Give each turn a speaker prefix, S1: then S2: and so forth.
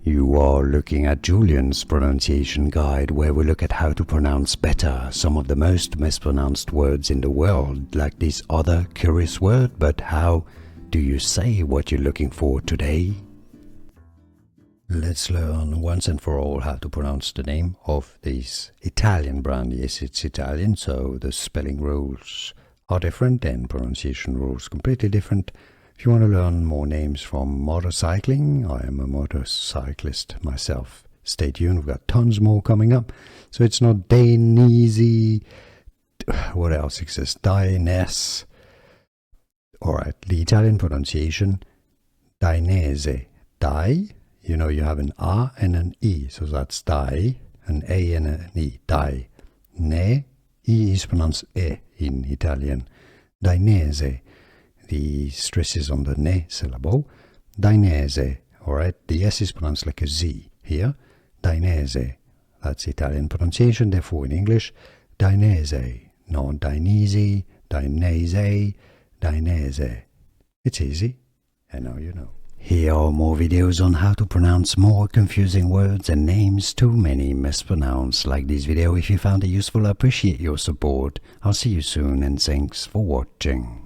S1: You are looking at Julian's pronunciation guide, where we look at how to pronounce better some of the most mispronounced words in the world, like this other curious word. But how do you say what you're looking for today? Let's learn once and for all how to pronounce the name of this Italian brand. Yes, it's Italian, so the spelling rules are different and pronunciation rules completely different. If you want to learn more names from motorcycling, I am a motorcyclist myself. Stay tuned, we've got tons more coming up. So it's not Dainese, what else exists? Dainese. Alright, the Italian pronunciation, Dainese. Dai, you know you have an A and an E, so that's Dai, an A and an E, Dai. Ne, E is pronounced E in Italian. Dainese. The stress is on the ne syllable. Dainese, alright? The S is pronounced like a Z here. Dainese, that's Italian pronunciation, therefore in English, Dainese, not Dainese, Dainese, Dainese. It's easy, and now you know. Here are more videos on how to pronounce more confusing words and names too many mispronounced. Like this video if you found it useful. I appreciate your support. I'll see you soon and thanks for watching.